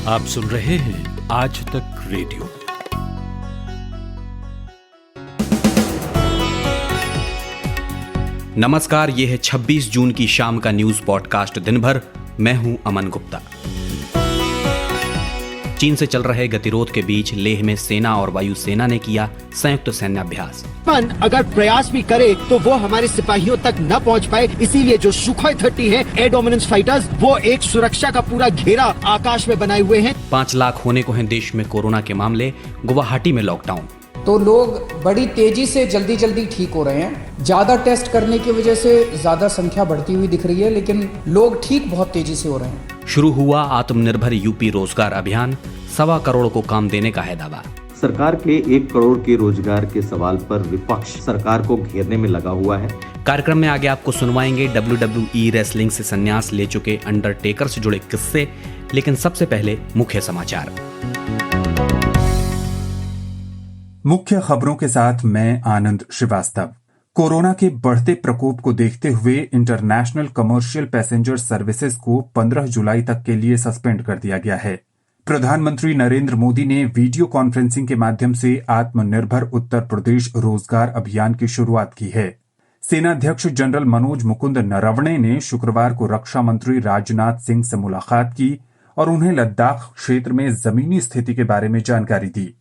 आप सुन रहे हैं आज तक रेडियो। नमस्कार, ये है 26 जून की शाम का न्यूज पॉडकास्ट दिन भर। मैं हूं अमन गुप्ता। चीन से चल रहे गतिरोध के बीच लेह में सेना और वायुसेना ने किया संयुक्त सैन्याभ्यास। अगर प्रयास भी करे तो वो हमारे सिपाहियों तक न पहुंच पाए, इसीलिए जो सुखोई 30 है एयर डोमिनेंस फाइटर्स, वो एक सुरक्षा का पूरा घेरा आकाश में बनाए हुए हैं। 5 लाख होने को हैं देश में कोरोना के मामले, गुवाहाटी में लॉकडाउन। तो लोग बड़ी तेजी से जल्दी ठीक हो रहे हैं। ज्यादा टेस्ट करने की वजह से ज्यादा संख्या बढ़ती हुई दिख रही है, लेकिन लोग ठीक बहुत तेजी से हो रहे हैं। शुरू हुआ आत्मनिर्भर यूपी रोजगार अभियान, 1.25 करोड़ को काम देने का है दावा। सरकार के 1 करोड़ के रोजगार के सवाल पर विपक्ष सरकार को घेरने में लगा हुआ है। कार्यक्रम में आगे आपको सुनवाएंगे WWE रेसलिंग से संन्यास ले चुके अंडरटेकर से जुड़े किस्से, लेकिन सबसे पहले मुख्य समाचार। मुख्य खबरों के साथ मैं आनंद श्रीवास्तव। कोरोना के बढ़ते प्रकोप को देखते हुए इंटरनेशनल कमर्शियल पैसेंजर सर्विसेज को 15 जुलाई तक के लिए सस्पेंड कर दिया गया है। प्रधानमंत्री नरेंद्र मोदी ने वीडियो कॉन्फ्रेंसिंग के माध्यम से आत्मनिर्भर उत्तर प्रदेश रोजगार अभियान की शुरुआत की है। सेनाध्यक्ष जनरल मनोज मुकुंद नरवणे ने शुक्रवार को रक्षा मंत्री राजनाथ सिंह से मुलाकात की और उन्हें लद्दाख क्षेत्र में जमीनी स्थिति के बारे में जानकारी दी।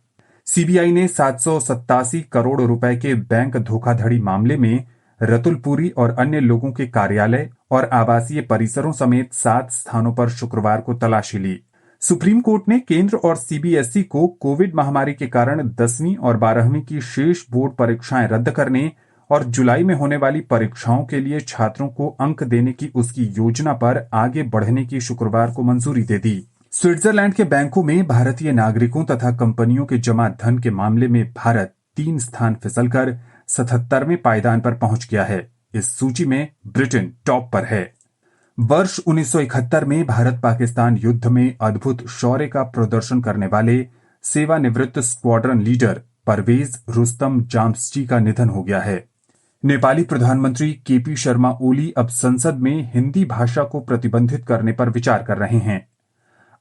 सीबीआई ने 787 करोड़ रुपए के बैंक धोखाधड़ी मामले में रतुलपुरी और अन्य लोगों के कार्यालय और आवासीय परिसरों समेत 7 स्थानों पर शुक्रवार को तलाशी ली। सुप्रीम कोर्ट ने केंद्र और सीबीएसई को कोविड महामारी के कारण 10वीं और 12वीं की शेष बोर्ड परीक्षाएं रद्द करने और जुलाई में होने वाली परीक्षाओं के लिए छात्रों को अंक देने की उसकी योजना पर आगे बढ़ने की शुक्रवार को मंजूरी दे दी। स्विट्जरलैंड के बैंकों में भारतीय नागरिकों तथा कंपनियों के जमा धन के मामले में भारत 3 स्थान फिसलकर 77वें पायदान पर पहुंच गया है। इस सूची में ब्रिटेन टॉप पर है। वर्ष 1971 में भारत पाकिस्तान युद्ध में अद्भुत शौर्य का प्रदर्शन करने वाले सेवानिवृत्त स्क्वाड्रन लीडर परवेज रुस्तम जाम्सची का निधन हो गया है। नेपाली प्रधानमंत्री केपी शर्मा ओली अब संसद में हिंदी भाषा को प्रतिबंधित करने पर विचार कर रहे हैं।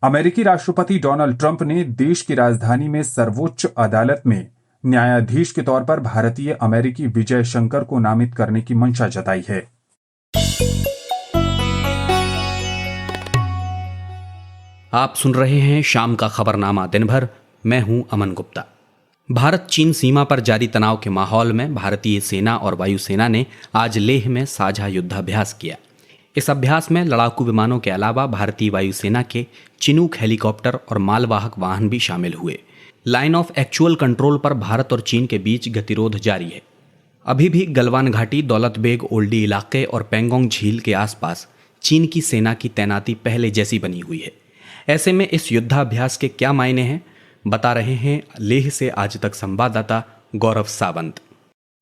अमेरिकी राष्ट्रपति डोनाल्ड ट्रंप ने देश की राजधानी में सर्वोच्च अदालत में न्यायाधीश के तौर पर भारतीय अमेरिकी विजय शंकर को नामित करने की मंशा जताई है। आप सुन रहे हैं शाम का खबरनामा दिन भर। मैं हूं अमन गुप्ता। भारत चीन सीमा पर जारी तनाव के माहौल में भारतीय सेना और वायुसेना ने आज लेह में साझा युद्धाभ्यास किया। इस अभ्यास में लड़ाकू विमानों के अलावा भारतीय वायुसेना के चिनूक हेलीकॉप्टर और मालवाहक वाहन भी शामिल हुए। लाइन ऑफ एक्चुअल कंट्रोल पर भारत और चीन के बीच गतिरोध जारी है। अभी भी गलवान घाटी, दौलत बेग ओल्डी इलाके और पेंगोंग झील के आसपास चीन की सेना की तैनाती पहले जैसी बनी हुई है। ऐसे में इस युद्धाभ्यास के क्या मायने हैं, बता रहे हैं लेह से आज तक संवाददाता गौरव सावंत।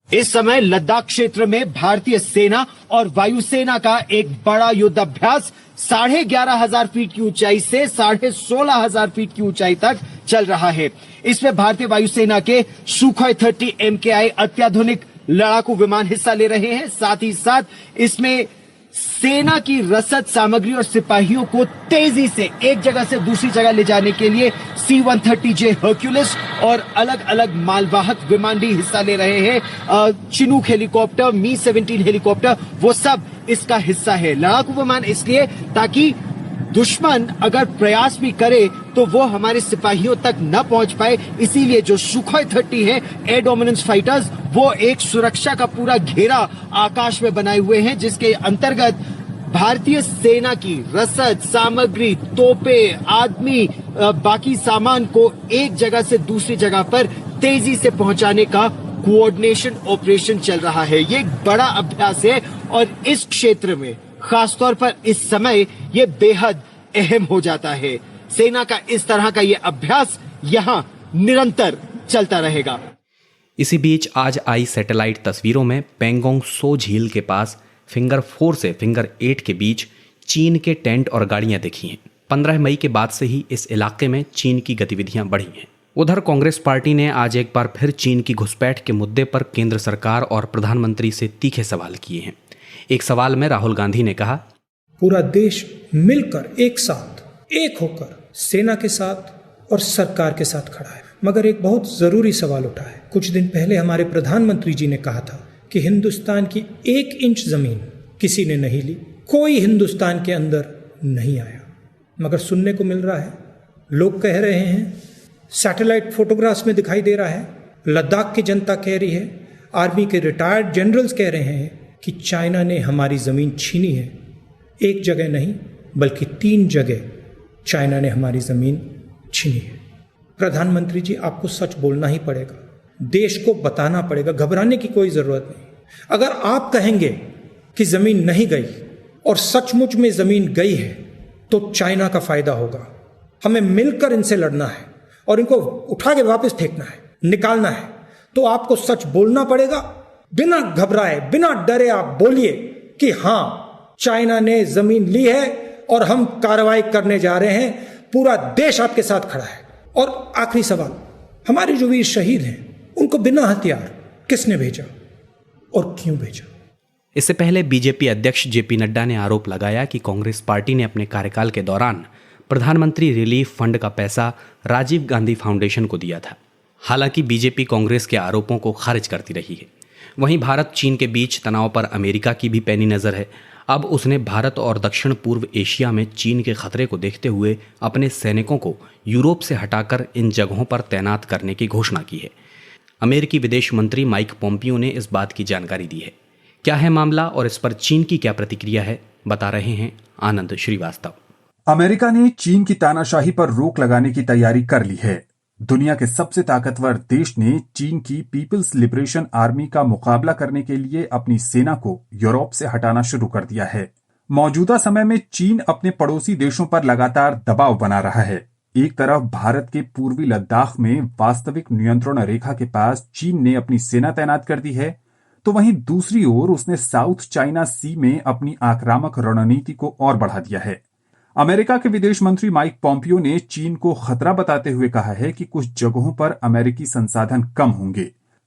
इस समय लद्दाख क्षेत्र में भारतीय सेना और वायुसेना का एक बड़ा युद्धाभ्यास 11,500 फीट की ऊंचाई से 16,500 फीट की ऊंचाई तक चल रहा है। इसमें भारतीय वायुसेना के सुखोई 30 MKI अत्याधुनिक लड़ाकू विमान हिस्सा ले रहे हैं। साथ ही साथ इसमें सेना की रसद सामग्री और सिपाहियों को तेजी से एक जगह से दूसरी जगह ले जाने के लिए C-130J हर्क्यूलिस और अलग अलग मालवाहक विमान भी हिस्सा ले रहे हैं। चिनूक हेलीकॉप्टर, मी-17 हेलीकॉप्टर, वो सब इसका हिस्सा है। लड़ाकू विमान इसलिए ताकि दुश्मन अगर प्रयास भी करे तो वो हमारे सिपाहियों तक न पहुंच पाए, इसीलिए जो सुखोई 30 है एयर डोमिनेंस फाइटर्स, वो एक सुरक्षा का पूरा घेरा आकाश में बनाए हुए हैं, जिसके अंतर्गत भारतीय सेना की रसद सामग्री, तोपे, आदमी, बाकी सामान को एक जगह से दूसरी जगह पर तेजी से पहुंचाने का कोऑर्डिनेशन ऑपरेशन चल रहा है। ये एक बड़ा अभ्यास है और इस क्षेत्र में खासतौर पर इस समय ये बेहद अहम हो जाता है। सेना का इस तरह का ये अभ्यास यहां निरंतर चलता रहेगा। इसी बीच आज आई सैटेलाइट तस्वीरों में पेंगोंग सो झील के पास फिंगर 4 से फिंगर 8 के बीच चीन के टेंट और गाड़ियां दिखी हैं। 15 मई के बाद से ही इस इलाके में चीन की गतिविधियां बढ़ी हैं। उधर कांग्रेस पार्टी ने आज एक बार फिर चीन की घुसपैठ के मुद्दे पर केंद्र सरकार और प्रधानमंत्री से तीखे सवाल किए हैं। एक सवाल में राहुल गांधी ने कहा, पूरा देश मिलकर एक साथ एक होकर सेना के साथ और सरकार के साथ खड़ा है। मगर एक बहुत ज़रूरी सवाल उठा है। कुछ दिन पहले हमारे प्रधानमंत्री जी ने कहा था कि हिंदुस्तान की 1 इंच ज़मीन किसी ने नहीं ली, कोई हिंदुस्तान के अंदर नहीं आया। मगर सुनने को मिल रहा है, लोग कह रहे हैं, सैटेलाइट फोटोग्राफ्स में दिखाई दे रहा है, लद्दाख की जनता कह रही है, आर्मी के रिटायर्ड जनरल्स कह रहे हैं कि चाइना ने हमारी ज़मीन छीनी है। एक जगह नहीं बल्कि 3 जगह चाइना ने हमारी ज़मीन छीनी है। प्रधानमंत्री जी, आपको सच बोलना ही पड़ेगा, देश को बताना पड़ेगा, घबराने की कोई ज़रूरत नहीं। अगर आप कहेंगे कि ज़मीन नहीं गई और सचमुच में ज़मीन गई है तो चाइना का फ़ायदा होगा। हमें मिलकर इनसे लड़ना है और इनको उठा के वापस फेंकना है, निकालना है। तो आपको सच बोलना पड़ेगा, बिना घबराए, बिना डरे आप बोलिए कि हाँ, चाइना ने ज़मीन ली है और हम कार्रवाई करने जा रहे हैं, पूरा देश आपके साथ खड़ा है। और आखिरी सवाल, हमारे जो वीर शहीद हैं उनको बिना हथियार किसने भेजा और क्यों भेजा? इससे पहले बीजेपी अध्यक्ष जेपी नड्डा ने आरोप लगाया कि कांग्रेस पार्टी ने अपने कार्यकाल के दौरान प्रधानमंत्री रिलीफ फंड का पैसा राजीव गांधी फाउंडेशन को दिया था। हालांकि बीजेपी कांग्रेस के आरोपों को खारिज करती रही है। वहीं भारत चीन के बीच तनाव पर अमेरिका की भी पैनी नज़र है। अब उसने भारत और दक्षिण पूर्व एशिया में चीन के खतरे को देखते हुए अपने सैनिकों को यूरोप से हटाकर इन जगहों पर तैनात करने की घोषणा की है। अमेरिकी विदेश मंत्री माइक पोम्पियो ने इस बात की जानकारी दी है। क्या है मामला और इस पर चीन की क्या प्रतिक्रिया है, बता रहे हैं आनंद श्रीवास्तव। अमेरिका ने चीन की तानाशाही पर रोक लगाने की तैयारी कर ली है। दुनिया के सबसे ताकतवर देश ने चीन की पीपल्स लिबरेशन आर्मी का मुकाबला करने के लिए अपनी सेना को यूरोप से हटाना शुरू कर दिया है। मौजूदा समय में चीन अपने पड़ोसी देशों पर लगातार दबाव बना रहा है। एक तरफ भारत के पूर्वी लद्दाख में वास्तविक नियंत्रण रेखा के पास चीन ने अपनी सेना तैनात कर दी है, तो वहीं दूसरी ओर उसने साउथ चाइना सी में अपनी आक्रामक रणनीति को और बढ़ा दिया है। अमेरिका के विदेश मंत्री माइक पोम्पियो ने चीन को खतरा बताते हुए कहा है कि कुछ जगहों पर अमेरिकी संसाधन कम होंगे,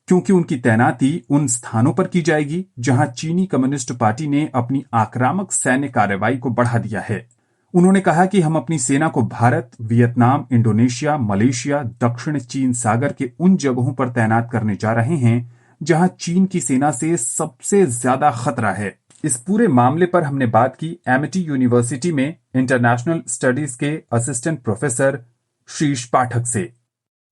क्योंकि उनकी तैनाती उन स्थानों पर की जाएगी जहां चीनी कम्युनिस्ट पार्टी ने अपनी आक्रामक सैन्य कार्रवाई को बढ़ा दिया है। उन्होंने कहा कि हम अपनी सेना को भारत, वियतनाम, इंडोनेशिया, मलेशिया, दक्षिण चीन सागर के उन जगहों पर तैनात करने जा रहे हैं जहां चीन की सेना से सबसे ज्यादा खतरा है। इस पूरे मामले पर हमने बात की एमिटी यूनिवर्सिटी में इंटरनेशनल स्टडीज के असिस्टेंट प्रोफेसर शीश पाठक से।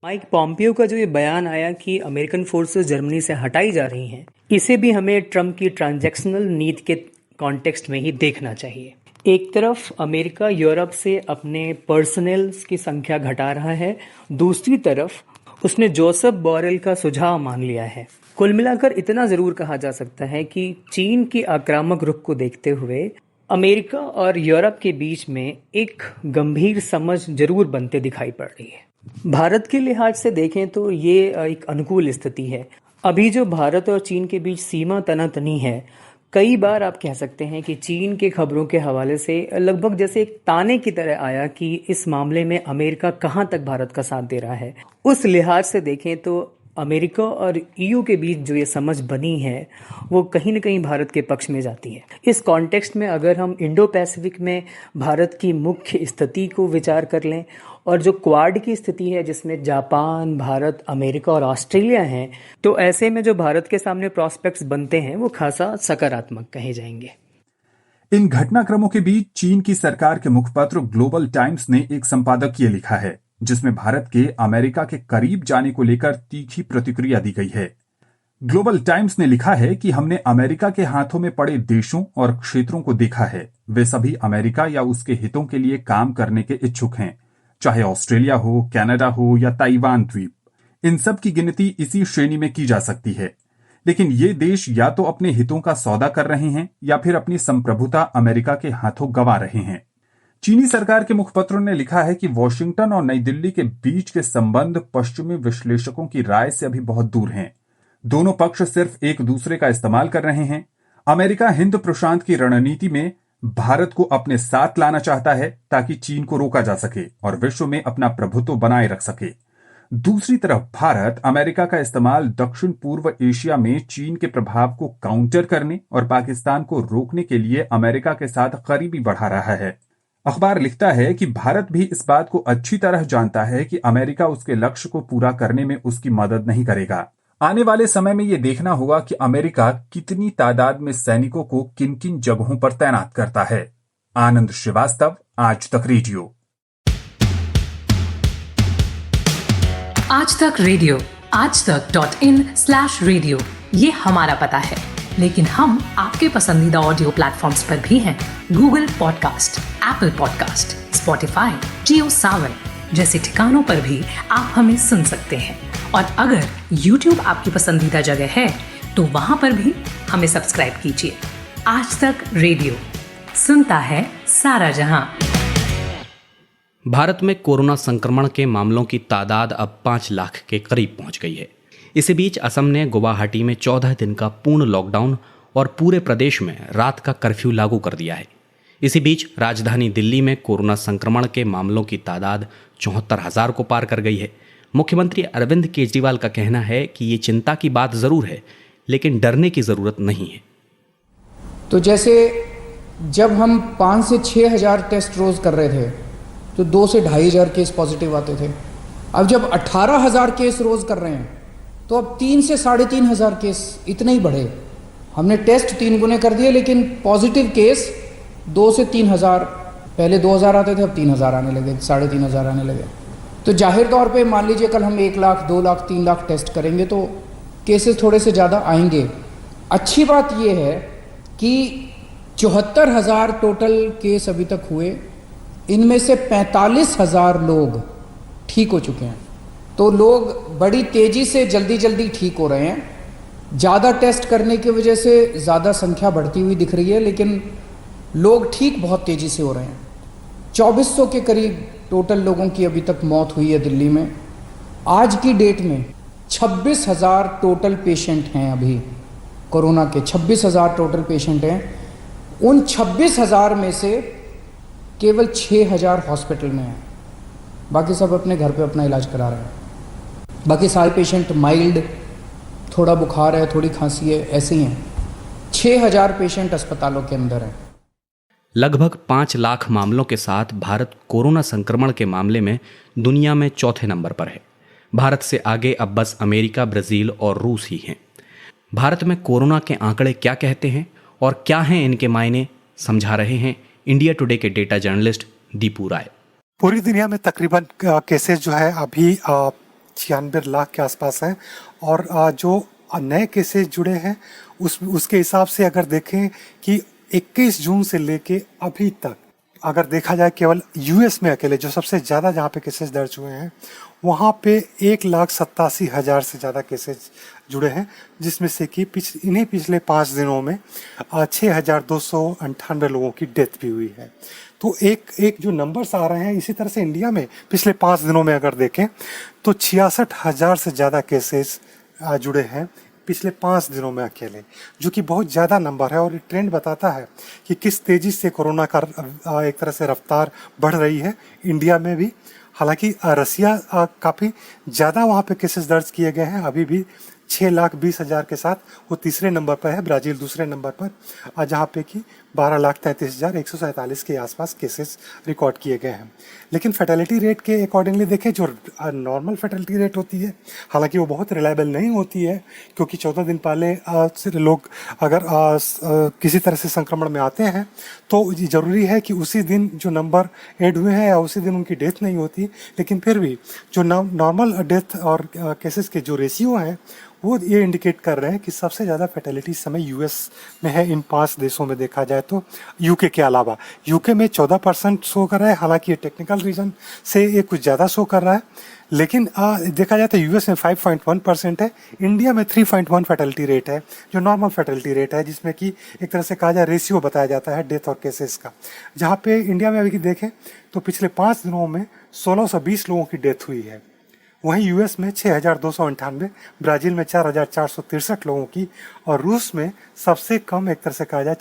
माइक पोम्पियो का जो ये बयान आया कि अमेरिकन फोर्सेस जर्मनी से हटाई जा रही हैं, इसे भी हमें ट्रम्प की ट्रांजैक्शनल नीति के कॉन्टेक्स्ट में ही देखना चाहिए। एक तरफ अमेरिका यूरोप से अपने पर्सनल की संख्या घटा रहा है, दूसरी तरफ उसने जोसेफ बोरेल का सुझाव मान लिया है। कुल मिलाकर इतना जरूर कहा जा सकता है कि चीन की आक्रामक रुख को देखते हुए अमेरिका और यूरोप के बीच में एक गंभीर समझ जरूर बनते दिखाई पड़ रही है। भारत के लिहाज से देखें तो ये एक अनुकूल स्थिति है। अभी जो भारत और चीन के बीच सीमा तनातनी है, कई बार आप कह सकते हैं कि चीन के खबरों के हवाले से लगभग जैसे एक ताने की तरह आया कि इस मामले में अमेरिका कहां तक भारत का साथ दे रहा है। उस लिहाज से देखें तो अमेरिका और ईयू के बीच जो ये समझ बनी है वो कहीं न कहीं भारत के पक्ष में जाती है। इस कॉन्टेक्स्ट में अगर हम इंडो पैसिफिक में भारत की मुख्य स्थिति को विचार कर लें और जो क्वाड की स्थिति है जिसमें जापान, भारत, अमेरिका और ऑस्ट्रेलिया हैं, तो ऐसे में जो भारत के सामने प्रॉस्पेक्ट्स बनते हैं वो खासा सकारात्मक कहे जाएंगे। इन घटनाक्रमों के बीच चीन की सरकार के मुखपत्र ग्लोबल टाइम्स ने एक संपादकीय लिखा है जिसमें भारत के अमेरिका के करीब जाने को लेकर तीखी प्रतिक्रिया दी गई है। ग्लोबल टाइम्स ने लिखा है कि हमने अमेरिका के हाथों में पड़े देशों और क्षेत्रों को देखा है। वे सभी अमेरिका या उसके हितों के लिए काम करने के इच्छुक हैं, चाहे ऑस्ट्रेलिया हो, कनाडा हो या ताइवान द्वीप। इन सब की गिनती इसी श्रेणी में की जा सकती है। लेकिन ये देश या तो अपने हितों का सौदा कर रहे हैं या फिर अपनी संप्रभुता अमेरिका के हाथों गंवा रहे हैं। चीनी सरकार के मुखपत्रों ने लिखा है कि वॉशिंगटन और नई दिल्ली के बीच के संबंध पश्चिमी विश्लेषकों की राय से अभी बहुत दूर हैं। दोनों पक्ष सिर्फ एक दूसरे का इस्तेमाल कर रहे हैं। अमेरिका हिंद प्रशांत की रणनीति में भारत को अपने साथ लाना चाहता है ताकि चीन को रोका जा सके और विश्व में अपना प्रभुत्व बनाए रख सके। दूसरी तरफ भारत अमेरिका का इस्तेमाल दक्षिण पूर्व एशिया में चीन के प्रभाव को काउंटर करने और पाकिस्तान को रोकने के लिए अमेरिका के साथ करीबी बढ़ा रहा है। अखबार लिखता है कि भारत भी इस बात को अच्छी तरह जानता है कि अमेरिका उसके लक्ष्य को पूरा करने में उसकी मदद नहीं करेगा। आने वाले समय में यह देखना होगा कि अमेरिका कितनी तादाद में सैनिकों को किन किन जगहों पर तैनात करता है। आनंद श्रीवास्तव, आज तक रेडियो। आज तक रेडियो aajtak.in/radio ये हमारा पता है, लेकिन हम आपके पसंदीदा ऑडियो प्लेटफॉर्म्स पर भी हैं। Google podcast, Apple podcast, Spotify, Jio Saavn जैसे ठिकानों पर भी आप हमें सुन सकते हैं। और अगर YouTube आपकी पसंदीदा जगह है तो वहां पर भी हमें सब्सक्राइब कीजिए। आज तक रेडियो, सुनता है सारा जहां। भारत में कोरोना संक्रमण के मामलों की तादाद अब 5 लाख के करीब पहुंच गई है। इसी बीच असम ने गुवाहाटी में 14 दिन का पूर्ण लॉकडाउन और पूरे प्रदेश में रात का कर्फ्यू लागू कर दिया है। इसी बीच राजधानी दिल्ली में कोरोना संक्रमण के मामलों की तादाद 74,000 को पार कर गई है। मुख्यमंत्री अरविंद केजरीवाल का कहना है कि ये चिंता की बात जरूर है, लेकिन डरने की जरूरत नहीं है। तो जैसे जब हम 5 से 6 हज़ार टेस्ट रोज कर रहे थे तो 2 से 2.5 हज़ार केस पॉजिटिव आते थे। अब जब 18,000 केस रोज कर रहे हैं तो अब 3 से 3.5 हज़ार केस इतने ही बढ़े। हमने टेस्ट 3 गुने कर दिए, लेकिन पॉजिटिव केस 2 से 3 हज़ार, पहले 2,000 आते थे, अब 3,000 आने लगे, 3,500 आने लगे। तो जाहिर तौर पे मान लीजिए कल हम 1 लाख, 2 लाख, 3 लाख टेस्ट करेंगे तो केसेस थोड़े से ज़्यादा आएंगे। अच्छी बात यह है कि 74,000 टोटल केस अभी तक हुए, इनमें से 45,000 लोग ठीक हो चुके हैं। तो लोग बड़ी तेज़ी से जल्दी ठीक हो रहे हैं। ज़्यादा टेस्ट करने की वजह से ज़्यादा संख्या बढ़ती हुई दिख रही है, लेकिन लोग ठीक बहुत तेज़ी से हो रहे हैं। 2400 के करीब टोटल लोगों की अभी तक मौत हुई है दिल्ली में। आज की डेट में 26,000 टोटल पेशेंट हैं। अभी कोरोना के 26,000 टोटल पेशेंट हैं। उन 26,000 में से केवल 6,000 हॉस्पिटल में हैं, बाकी सब अपने घर पे अपना इलाज करा रहे हैं। बाकी सारे पेशेंट माइल्ड, थोड़ा बुखार है, थोड़ी खांसी है, ऐसे ही हैं। 6,000 पेशेंट अस्पतालों के अंदर हैं। लगभग 5 लाख मामलों के साथ भारत कोरोना संक्रमण के मामले में दुनिया में चौथे नंबर पर है। भारत से आगे अब बस अमेरिका, ब्राजील और रूस ही हैं। भारत में कोरोना के आंकड़े क्या कहते हैं और क्या हैं इनके मायने, समझा रहे हैं इंडिया टुडे के डेटा जर्नलिस्ट दीपू राय। पूरी दुनिया में तकरीबन केसेस जो है अभी 96 लाख के आसपास हैं, और जो नए केसेस जुड़े हैं उसके हिसाब से अगर देखें कि 21 जून से लेके अभी तक अगर देखा जाए केवल यूएस में अकेले जो सबसे ज़्यादा जहाँ पे केसेस दर्ज हुए हैं वहाँ पे 1,87,000 से ज़्यादा केसेस जुड़े हैं, जिसमें से कि पिछले 5 दिनों में 6,298 लोगों की डेथ भी हुई है। तो एक जो नंबर्स आ रहे हैं, इसी तरह से इंडिया में पिछले 5 दिनों में अगर देखें तो 66,000 से ज़्यादा केसेस जुड़े हैं पिछले 5 दिनों में अकेले, जो कि बहुत ज़्यादा नंबर है। और ये ट्रेंड बताता है कि किस तेज़ी से कोरोना का एक तरह से रफ्तार बढ़ रही है इंडिया में भी। हालांकि रसिया काफ़ी ज़्यादा वहाँ पे केसेस दर्ज किए गए हैं, अभी भी 6,20,000 के साथ वो तीसरे नंबर पर है, ब्राज़ील दूसरे नंबर पर, जहाँ पे कि 12,33,147 के आसपास केसेस रिकॉर्ड किए गए हैं। लेकिन फर्टिलिटी रेट के अकॉर्डिंगली देखें, जो नॉर्मल फर्टिलिटी रेट होती है, हालांकि वो बहुत रिलायबल नहीं होती है, क्योंकि 14 दिन पहले लोग अगर किसी तरह से संक्रमण में आते हैं तो ज़रूरी है कि उसी दिन जो नंबर ऐड हुए हैं या उसी दिन उनकी डेथ नहीं होती। लेकिन फिर भी जो नॉर्मल डेथ और केसेस के जो रेशियो हैं वो ये इंडिकेट कर रहे हैं कि सबसे ज़्यादा फर्टिलिटी इस समय यूएस में है। इन 5 देशों में देखा जाए तो यूके के अलावा, यूके में 14% शो कर रहा है, हालांकि ये टेक्निकल रीजन से ये कुछ ज़्यादा शो कर रहा है। लेकिन देखा जाए तो यूएस में 5.1% है, इंडिया में 3.1 फर्टिलिटी रेट है, जो नॉर्मल फर्टिलिटी रेट है, जिसमें कि एक तरह से कहा जाए रेशियो बताया जाता है डेथ और केसेस का। जहाँ पे इंडिया में अभी देखें तो पिछले 5 दिनों में 1,620 लोगों की डेथ हुई है। वहीं यूएस में 6,298, ब्राज़ील में 4,463 लोगों की, और रूस में सबसे कम एक तरह से कहा जाए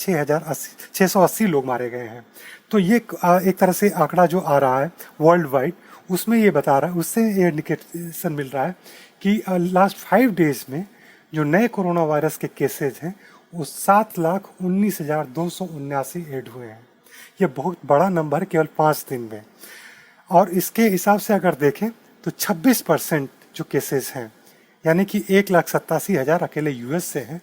680 लोग मारे गए हैं। तो ये एक तरह से आंकड़ा जो आ रहा है वर्ल्ड वाइड, उसमें ये बता रहा है, उससे ये इंडिकेशन मिल रहा है कि लास्ट 5 डेज में जो नए कोरोना वायरस के केसेज हैं वो 7,19,279 ऐड हुए हैं। ये बहुत बड़ा नंबर है केवल 5 दिन में। और इसके हिसाब से अगर देखें तो 26% जो केसेस हैं, यानी कि 1,87,000 अकेले यूएस से हैं,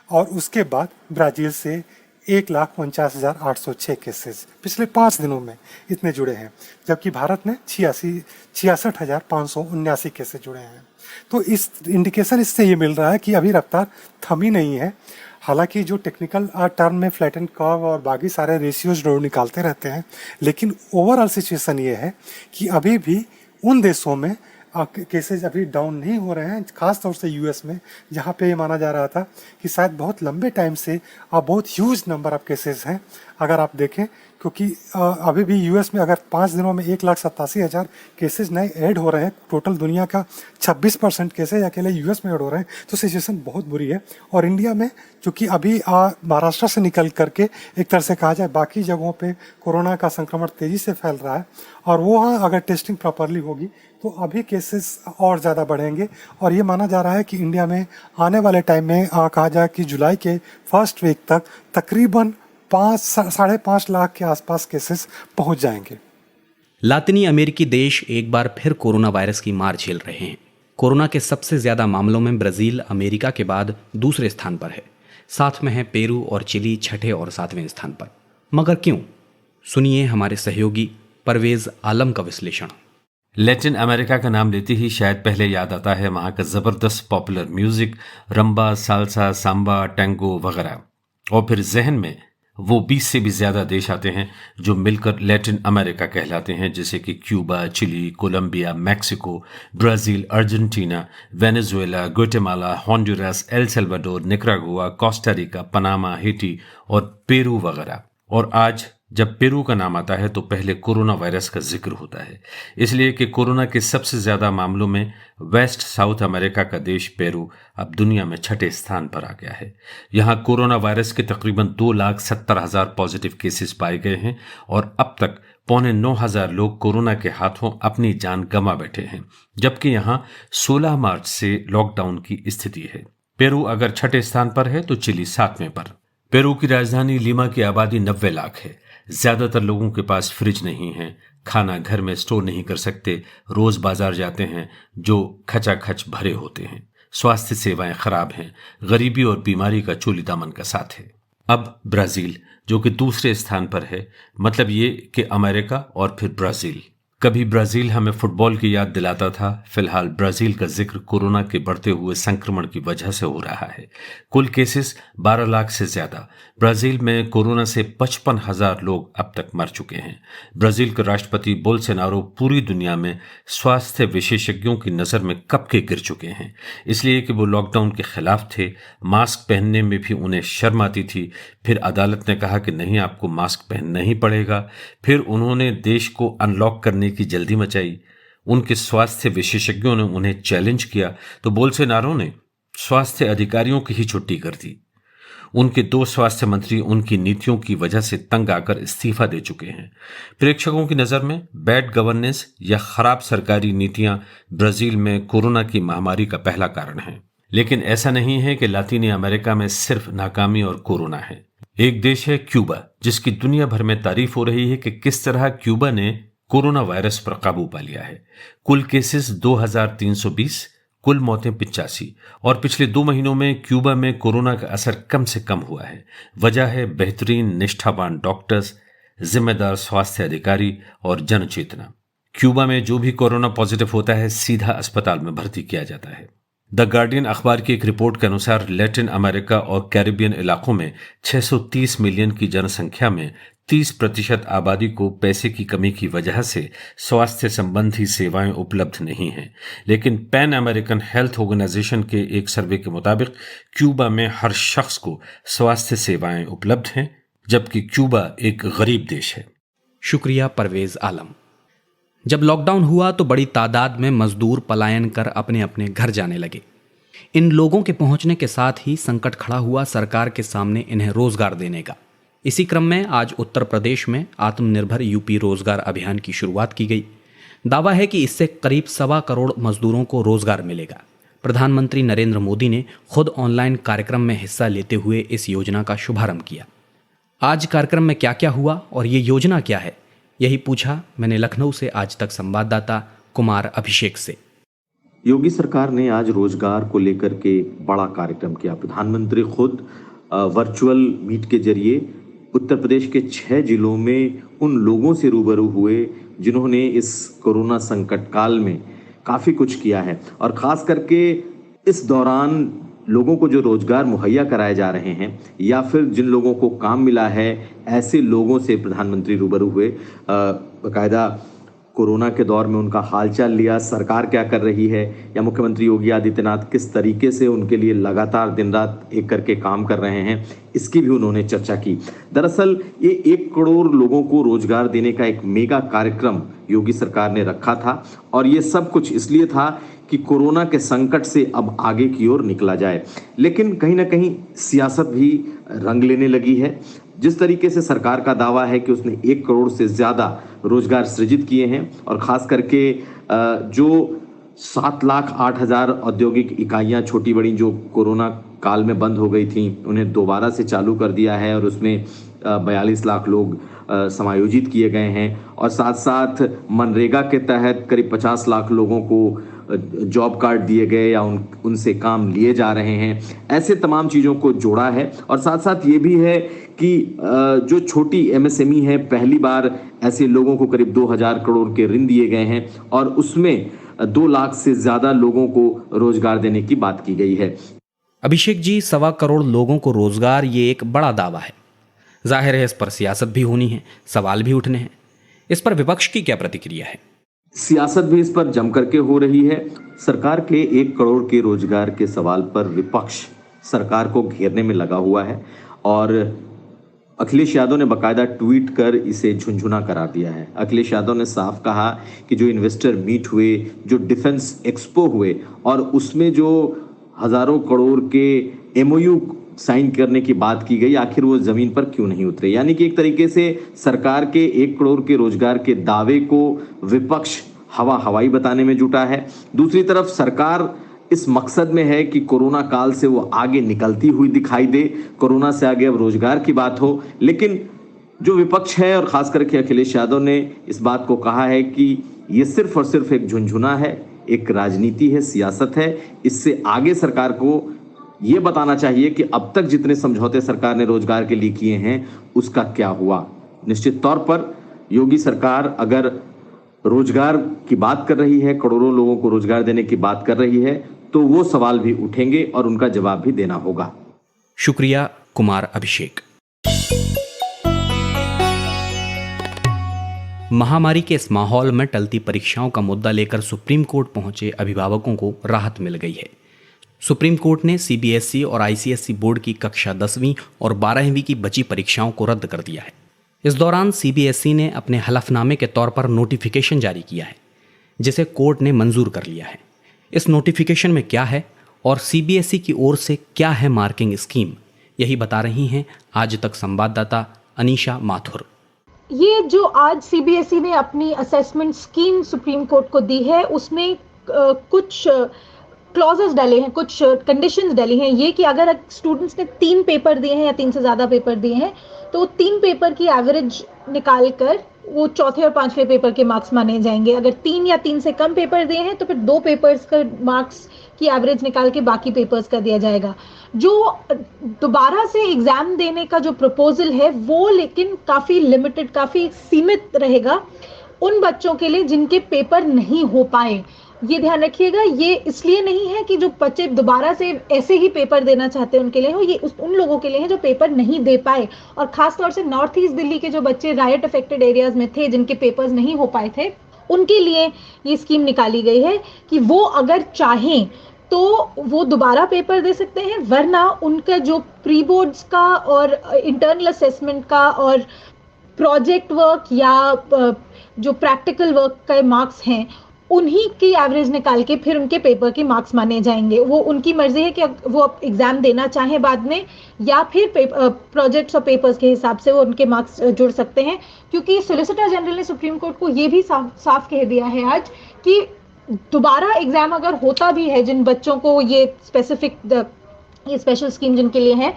और उसके बाद ब्राज़ील से 1,49,806 केसेस पिछले 5 दिनों में इतने जुड़े हैं, जबकि भारत में 66,579 केसेस जुड़े हैं। तो इस इंडिकेशन इससे ये मिल रहा है कि अभी रफ्तार थमी नहीं है। हालांकि जो टेक्निकल टर्म में फ्लैटन कर्व और बाकी सारे रेशियोज रोड निकालते रहते हैं, लेकिन ओवरऑल सिचुएशन ये है कि अभी भी उन देशों में केसेज अभी डाउन नहीं हो रहे हैं, खास तौर से यूएस में, जहाँ पे ये माना जा रहा था कि शायद बहुत लंबे टाइम से बहुत ह्यूज नंबर ऑफ केसेस हैं। अगर आप देखें, क्योंकि अभी भी यूएस में अगर 5 दिनों में 1,87,000 केसेस नए ऐड हो रहे हैं, टोटल दुनिया का 26% केसेज अकेले यूएस में ऐड हो रहे हैं, तो सिचुएशन बहुत बुरी है। और इंडिया में चूँकि अभी महाराष्ट्र से निकल करके एक तरह से कहा जाए बाकी जगहों पे कोरोना का संक्रमण तेज़ी से फैल रहा है, और वहाँ अगर टेस्टिंग प्रॉपरली होगी तो अभी केसेस और ज़्यादा बढ़ेंगे। और ये माना जा रहा है कि इंडिया में आने वाले टाइम में कहा जाए कि जुलाई के फर्स्ट वीक तक तकरीबन 5-5.5 लाख के आसपास केसेस पहुंच जाएंगे। लातिनी अमेरिकी देश एक बार फिर कोरोना वायरस की मार झेल रहे हैं। कोरोना के सबसे ज्यादा मामलों में ब्राजील अमेरिका के बाद दूसरे स्थान पर है। साथ में है पेरू और चिली छठे और 7वें स्थान पर। मगर क्यों? सुनिए हमारे सहयोगी परवेज आलम का विश्लेषण। लैटिन अमेरिका का नाम लेते ही शायद पहले याद आता है वहाँ का ज़बरदस्त popular music, rumba, salsa, samba, tango वगैरह, और फिर जहन में वो 20 से भी ज़्यादा देश आते हैं जो मिलकर लैटिन अमेरिका कहलाते हैं, जैसे कि Cuba, Chile, Colombia, Mexico, Brazil, Argentina, Venezuela, Guatemala, Honduras, El Salvador, Nicaragua, Costa Rica, Panama, Haiti और पेरू वगैरह। और आज जब पेरू का नाम आता है तो पहले कोरोना वायरस का जिक्र होता है, इसलिए कि कोरोना के सबसे ज़्यादा मामलों में वेस्ट साउथ अमेरिका का देश पेरू अब दुनिया में छठे स्थान पर आ गया है। यहाँ कोरोना वायरस के तकरीबन 2,70,000 पॉजिटिव केसेस पाए गए हैं और अब तक 8,900 लोग कोरोना के हाथों अपनी जान गंवा बैठे हैं, जबकि यहाँ 16 मार्च से लॉकडाउन की स्थिति है। पेरू अगर छठे स्थान पर है तो चिली 7वें पर। पेरू की राजधानी लीमा की आबादी 90 लाख है। ज्यादातर लोगों के पास फ्रिज नहीं है, खाना घर में स्टोर नहीं कर सकते, रोज बाजार जाते हैं जो खचाखच भरे होते हैं, स्वास्थ्य सेवाएं खराब हैं, गरीबी और बीमारी का चोली दामन का साथ है। अब ब्राजील जो कि दूसरे स्थान पर है, मतलब ये कि अमेरिका और फिर ब्राजील। कभी ब्राजील हमें फुटबॉल की याद दिलाता था, फिलहाल ब्राजील का जिक्र कोरोना के बढ़ते हुए संक्रमण की वजह से हो रहा है। कुल केसेस 12 लाख से ज्यादा। ब्राजील में कोरोना से 55,000 लोग अब तक मर चुके हैं। ब्राजील के राष्ट्रपति बोल्सोनारो पूरी दुनिया में स्वास्थ्य विशेषज्ञों की नजर में कब के गिर चुके हैं, इसलिए कि वो लॉकडाउन के खिलाफ थे। मास्क पहनने में भी उन्हें शर्म आती थी। फिर अदालत ने कहा कि नहीं, आपको मास्क पहनना ही पड़ेगा। फिर उन्होंने देश को अनलॉक करने की जल्दी मचाई। उनके स्वास्थ्य विशेषज्ञों ने उन्हें चैलेंज किया तो बोल्सोनारो ने स्वास्थ्य अधिकारियों की ही छुट्टी कर दी। उनके 2 स्वास्थ्य मंत्री उनकी नीतियों की वजह से तंग आकर इस्तीफा दे चुके हैं। प्रेक्षकों की नजर में बैड गवर्नेंस या खराब सरकारी नीतियां ब्राजील में कोरोना की महामारी का पहला कारण है। लेकिन ऐसा नहीं है कि लातीनी अमेरिका में सिर्फ नाकामी और कोरोना है। एक देश है क्यूबा, जिसकी दुनिया भर में तारीफ हो रही है कि किस तरह क्यूबा ने कोरोना वायरस पर काबू पा लिया है। कुल केसेस 2,320, कुल मौतें 85, और पिछले 2 महीनों में क्यूबा में कोरोना का असर कम से कम हुआ है। वजह है बेहतरीन निष्ठावान डॉक्टर्स, जिम्मेदार स्वास्थ्य अधिकारी और जनचेतना। क्यूबा में जो भी कोरोना पॉजिटिव होता है सीधा अस्पताल में भर्ती किया जाता है। द गार्डियन अखबार की एक रिपोर्ट के अनुसार लैटिन अमेरिका और कैरिबियन इलाकों में 630 मिलियन की जनसंख्या में 30% आबादी को पैसे की कमी की वजह से स्वास्थ्य संबंधी सेवाएं उपलब्ध नहीं हैं। लेकिन पैन अमेरिकन हेल्थ ऑर्गेनाइजेशन के एक सर्वे के मुताबिक क्यूबा में हर शख्स को स्वास्थ्य सेवाएं उपलब्ध हैं, जबकि क्यूबा एक गरीब देश है। शुक्रिया परवेज आलम। जब लॉकडाउन हुआ तो बड़ी तादाद में मजदूर पलायन कर अपने अपने घर जाने लगे। इन लोगों के पहुंचने के साथ ही संकट खड़ा हुआ सरकार के सामने इन्हें रोजगार देने का। इसी क्रम में आज उत्तर प्रदेश में आत्मनिर्भर यूपी रोजगार अभियान की शुरुआत की गई। दावा है कि इससे करीब 1.25 करोड़ मजदूरों को रोजगार मिलेगा। प्रधानमंत्री नरेंद्र मोदी ने खुद ऑनलाइन कार्यक्रम में हिस्सा लेते हुए इस योजना का शुभारंभ किया। आज कार्यक्रम में क्या क्या हुआ और ये योजना क्या है, यही पूछा मैंने लखनऊ से आज तक संवाददाता कुमार अभिषेक से। योगी सरकार ने आज रोजगार को लेकर के बड़ा कार्यक्रम किया। प्रधानमंत्री खुद वर्चुअल मीट के जरिए उत्तर प्रदेश के 6 जिलों में उन लोगों से रूबरू हुए जिन्होंने इस कोरोना संकट काल में काफ़ी कुछ किया है, और ख़ास करके इस दौरान लोगों को जो रोजगार मुहैया कराए जा रहे हैं या फिर जिन लोगों को काम मिला है, ऐसे लोगों से प्रधानमंत्री रूबरू हुए। बाकायदा कोरोना के दौर में उनका हालचाल लिया, सरकार क्या कर रही है, या मुख्यमंत्री योगी आदित्यनाथ किस तरीके से उनके लिए लगातार दिन रात एक करके काम कर रहे हैं, इसकी भी उन्होंने चर्चा की। दरअसल ये 1 करोड़ लोगों को रोजगार देने का एक मेगा कार्यक्रम योगी सरकार ने रखा था, और ये सब कुछ इसलिए था कि कोरोना के संकट से अब आगे की ओर निकला जाए। लेकिन कहीं ना कहीं सियासत भी रंग लेने लगी है। जिस तरीके से सरकार का दावा है कि उसने 1 करोड़ से ज़्यादा रोजगार सृजित किए हैं, और ख़ास करके जो 7,08,000 औद्योगिक इकाइयां छोटी बड़ी जो कोरोना काल में बंद हो गई थी, उन्हें दोबारा से चालू कर दिया है, और उसमें 42 लाख लोग समायोजित किए गए हैं, और साथ साथ मनरेगा के तहत करीब 50 लाख लोगों को जॉब कार्ड दिए गए या उनसे काम लिए जा रहे हैं। ऐसे तमाम चीज़ों को जोड़ा है, और साथ साथ ये भी है कि जो छोटी MSME है, पहली बार ऐसे लोगों को करीब 2,000 करोड़ के ऋण दिए गए हैं, और उसमें 2 लाख से ज़्यादा लोगों को रोजगार देने की बात की गई है। अभिषेक जी, 1.25 करोड़ लोगों को रोजगार, ये एक बड़ा दावा है। जाहिर है इस पर सियासत भी होनी है, सवाल भी उठने हैं। इस पर विपक्ष की क्या प्रतिक्रिया है? सियासत भी इस पर जम करके हो रही है। सरकार के 1 करोड़ के रोजगार के सवाल पर विपक्ष सरकार को घेरने में लगा हुआ है, और अखिलेश यादव ने बाकायदा ट्वीट कर इसे झुनझुना करार दिया है। अखिलेश यादव ने साफ कहा कि जो इन्वेस्टर मीट हुए, जो डिफेंस एक्सपो हुए, और उसमें जो हजारों करोड़ के MOU साइन करने की बात की गई, आखिर वो जमीन पर क्यों नहीं उतरे। यानी कि एक तरीके से सरकार के 1 करोड़ के रोजगार के दावे को विपक्ष हवाई बताने में जुटा है। दूसरी तरफ सरकार इस मकसद में है कि कोरोना काल से वो आगे निकलती हुई दिखाई दे, कोरोना से आगे अब रोजगार की बात हो। लेकिन जो विपक्ष है, और खास करके अखिलेश यादव ने इस बात को कहा है कि ये सिर्फ और सिर्फ एक झुनझुना है, एक राजनीति है, सियासत है। इससे आगे सरकार को ये बताना चाहिए कि अब तक जितने समझौते सरकार ने रोजगार के लिए किए हैं, उसका क्या हुआ। निश्चित तौर पर योगी सरकार अगर रोजगार की बात कर रही है, करोड़ों लोगों को रोजगार देने की बात कर रही है, तो वो सवाल भी उठेंगे और उनका जवाब भी देना होगा। शुक्रिया कुमार अभिषेक। महामारी के इस माहौल में टलती परीक्षाओं का मुद्दा लेकर सुप्रीम कोर्ट पहुंचे अभिभावकों को राहत मिल गई है। सुप्रीम कोर्ट ने CBSE और ICSE बोर्ड की कक्षा 10वीं और 12वीं की बची परीक्षाओं को रद्द कर दिया है। इस दौरान CBSE ने अपने हलफनामे के तौर पर नोटिफिकेशन जारी किया है, जिसे कोर्ट ने मंजूर कर लिया है। इस नोटिफिकेशन में क्या है और CBSE की ओर से क्या है मार्किंग स्कीम, यही बता रही हैं आज तक संवाददाता अनीशा माथुर। ये जो आज CBSE ने अपनी असेसमेंट स्कीम सुप्रीम कोर्ट को दी है, उसमें कुछ क्लॉजेस डाले हैं, कुछ कंडीशंस डाली हैं। ये कि अगर स्टूडेंट्स ने 3 पेपर दिए हैं या 3 से ज़्यादा पेपर दिए हैं, तो 3 पेपर की एवरेज निकाल कर वो चौथे और 5वें पेपर के मार्क्स माने जाएंगे। अगर 3 या 3 से कम पेपर दिए हैं तो फिर 2 पेपर्स का मार्क्स की एवरेज निकाल के बाकी पेपर्स का दिया जाएगा। जो दोबारा से एग्जाम देने का जो प्रपोजल है वो लेकिन काफ़ी लिमिटेड, काफ़ी सीमित रहेगा उन बच्चों के लिए जिनके पेपर नहीं हो पाए। ये ध्यान रखिएगा, ये इसलिए नहीं है कि जो बच्चे दोबारा से ऐसे ही पेपर देना चाहते हैं उनके लिए हो, ये उन लोगों के लिए है जो पेपर नहीं दे पाए। और खास तौर से नॉर्थ ईस्ट दिल्ली के जो बच्चे रायट अफेक्टेड एरियाज में थे, जिनके पेपर्स नहीं हो पाए थे, उनके लिए ये स्कीम निकाली गई है कि वो अगर चाहें तो वो दोबारा पेपर दे सकते हैं, वरना उनका जो प्री बोर्ड्स का और इंटरनल असेसमेंट का और प्रोजेक्ट वर्क या जो प्रैक्टिकल वर्क का मार्क्स हैं, उन्हीं की एवरेज निकाल के फिर उनके पेपर के मार्क्स माने जाएंगे। वो उनकी मर्जी है कि वो एग्जाम देना चाहें बाद में, या फिर प्रोजेक्ट्स और पेपर्स के हिसाब से वो उनके मार्क्स जुड़ सकते हैं। क्योंकि सोलिसिटर जनरल ने सुप्रीम कोर्ट को ये भी साफ कह दिया है आज कि दोबारा एग्जाम अगर होता भी है, जिन बच्चों को ये स्पेसिफिक ये स्पेशल स्कीम जिनके लिए है,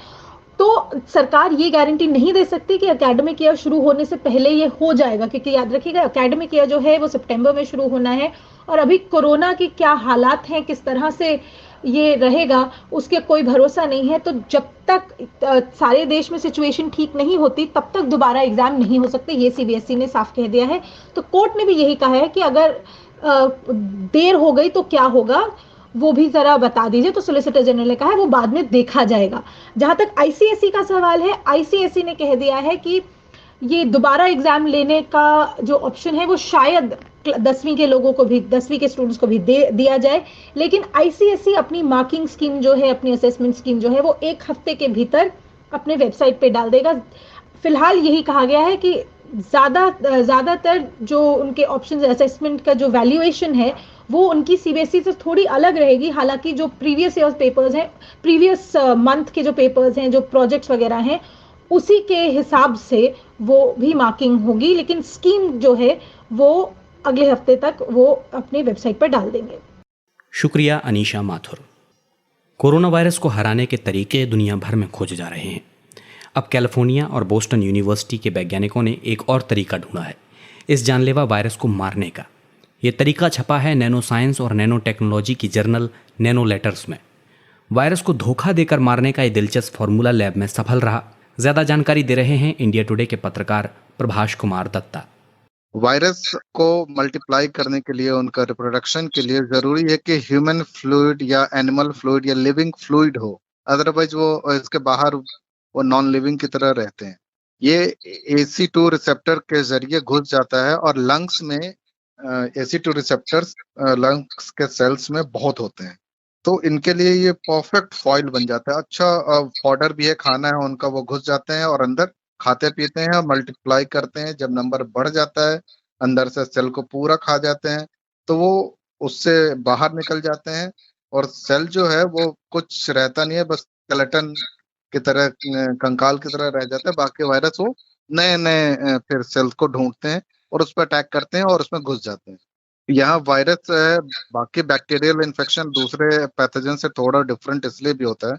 तो सरकार ये गारंटी नहीं दे सकती कि एकेडमिक ईयर शुरू होने से पहले ये हो जाएगा, क्योंकि याद रखिएगा एकेडमिक ईयर जो है वो सितंबर में शुरू होना है और अभी कोरोना की क्या हालात हैं, किस तरह से ये रहेगा उसके कोई भरोसा नहीं है। तो जब तक सारे देश में सिचुएशन ठीक नहीं होती तब तक दोबारा एग्जाम नहीं हो सकते, ये सीबीएसई ने साफ कह दिया है। तो कोर्ट ने भी यही कहा है कि अगर देर हो गई तो क्या होगा वो भी जरा बता दीजिए। तो सोलिसिटर जनरल ने कहा है वो बाद में देखा जाएगा। जहां तक आईसीएसई का सवाल है, आईसीएसई ने कह दिया है कि ये दोबारा एग्जाम लेने का जो ऑप्शन है वो शायद 10वीं के लोगों को भी, 10वीं के स्टूडेंट्स को भी दिया जाए, लेकिन आईसीएसई अपनी मार्किंग स्कीम जो है, अपनी असेसमेंट स्कीम जो है वो 1 हफ्ते के भीतर अपने वेबसाइट पे डाल देगा। फिलहाल यही कहा गया है कि ज्यादातर जो उनके ऑप्शन असेसमेंट का जो वैल्यूएशन है वो उनकी सीबीएसई से थोड़ी अलग रहेगी। हालांकि जो प्रीवियस ईयर पेपर्स हैं, प्रीवियस मंथ के जो पेपर्स हैं, जो प्रोजेक्ट्स वगैरह हैं, उसी के हिसाब से वो भी मार्किंग होगी, लेकिन स्कीम जो है वो अगले हफ्ते तक वो अपनी वेबसाइट पर डाल देंगे। शुक्रिया अनीशा माथुर। कोरोना वायरस को हराने के तरीके दुनिया भर में खोजे जा रहे हैं। अब कैलिफोर्निया और बोस्टन यूनिवर्सिटी के वैज्ञानिकों ने एक और तरीका ढूंढा है इस जानलेवा वायरस को मारने का। ये तरीका छपा है नैनो साइंस और नैनो टेक्नोलॉजी की जर्नल नैनो लेटर्स में। वायरस को धोखा देकर मारने का ये दिलचस्प फॉर्मूला लैब में सफल रहा। ज्यादा जानकारी दे रहे हैं इंडिया टुडे के पत्रकार प्रभाष कुमार दत्ता। वायरस को मल्टीप्लाई करने के लिए, उनका रिप्रोडक्शन के लिए जरूरी है कि ह्यूमन फ्लूइड या एनिमल फ्लूइड या लिविंग फ्लूइड हो, अदरवाइज वो इसके बाहर वो नॉन लिविंग की तरह रहते हैं। ये AC2 रिसेप्टर के जरिए घुस जाता है और लंग्स में AC2 रिसेप्टर्स लंग्स के सेल्स में बहुत होते हैं, तो इनके लिए ये परफेक्ट फॉइल बन जाता है। अच्छा फॉडर भी है, खाना है उनका, वो घुस जाते हैं और अंदर खाते पीते हैं और मल्टीप्लाई करते हैं। जब नंबर बढ़ जाता है अंदर से सेल को पूरा खा जाते हैं, तो वो उससे बाहर निकल जाते हैं और सेल जो है वो कुछ रहता नहीं है, बस स्केलेटन की तरह, कंकाल की तरह रह जाता है। बाकी वायरस वो नए नए फिर सेल्स को ढूंढते हैं और उस पर अटैक करते हैं और उसमें घुस जाते हैं। यहाँ वायरस है, बाकी बैक्टीरियल इन्फेक्शन दूसरे पैथोजन से थोड़ा डिफरेंट इसलिए भी होता है,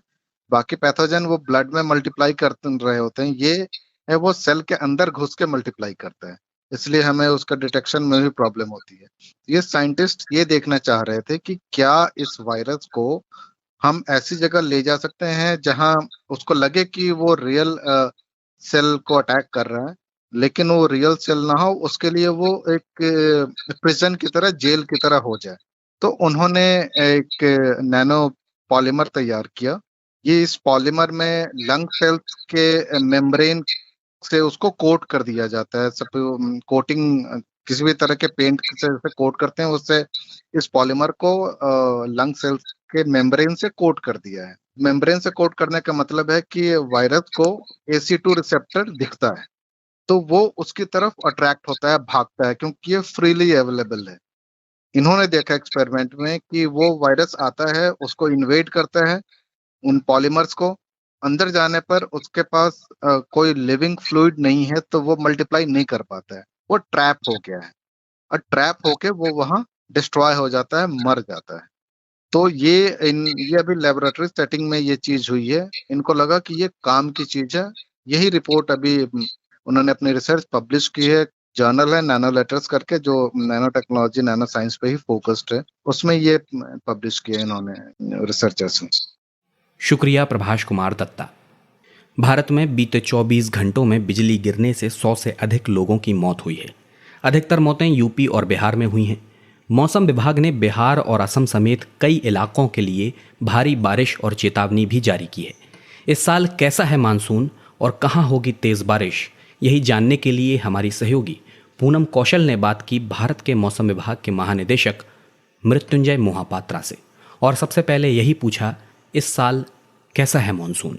बाकी पैथोजन वो ब्लड में मल्टीप्लाई कर रहे होते हैं, ये है वो सेल के अंदर घुस के मल्टीप्लाई करता है, इसलिए हमें उसका डिटेक्शन में भी प्रॉब्लम होती है। ये साइंटिस्ट ये देखना चाह रहे थे कि क्या इस वायरस को हम ऐसी जगह ले जा सकते हैं जहां उसको लगे कि वो रियल सेल को अटैक कर रहा है, लेकिन वो रियल सेल ना हो, उसके लिए वो एक प्रिजन की तरह, जेल की तरह हो जाए। तो उन्होंने एक नैनो पॉलीमर तैयार किया। ये इस पॉलीमर में लंग सेल्स के मेम्ब्रेन से उसको कोट कर दिया जाता है। सब कोटिंग किसी भी तरह के पेंट से कोट करते हैं, उससे इस पॉलीमर को लंग सेल्स के मेम्ब्रेन से कोट कर दिया है। मेम्ब्रेन से कोट करने का मतलब है कि वायरस को AC2 रिसेप्टर दिखता है, तो वो उसकी तरफ अट्रैक्ट होता है, भागता है, क्योंकि ये फ्रीली अवेलेबल है। इन्होंने देखा एक्सपेरिमेंट में कि वो वायरस आता है, उसको इन्वेड करता है उन पॉलीमर्स को, अंदर जाने पर उसके पास कोई लिविंग फ्लूइड नहीं है, तो वो मल्टीप्लाई नहीं कर पाता है, वो ट्रैप हो गया है और ट्रैप होके वो वहां डिस्ट्रॉय हो जाता है, मर जाता है। तो ये अभी लेबोरेटरी सेटिंग में ये चीज हुई है। इनको लगा कि ये काम की चीज है। यही रिपोर्ट अभी उन्होंने अपनी रिसर्च पब्लिश की है, जर्नल है नैनो लेटर्स करके, जो नैनो टेक्नोलॉजी नैनो साइंस पे ही फोकस्ड है, उसमें ये पब्लिश किया इन्होंने रिसर्चर्स ने। शुक्रिया प्रभाष कुमार दत्ता। भारत में बीते 24 घंटों में बिजली गिरने से 100 से अधिक लोगों की मौत हुई है। अधिकतर मौतें यूपी और बिहार में हुई हैं। मौसम विभाग ने बिहार और असम समेत कई इलाकों के लिए भारी बारिश और चेतावनी भी जारी की है। इस साल कैसा है मानसून और कहां होगी तेज बारिश, यही जानने के लिए हमारी सहयोगी पूनम कौशल ने बात की भारत के मौसम विभाग के महानिदेशक मृत्युंजय मोहापात्रा से, और सबसे पहले यही पूछा इस साल कैसा है मानसून।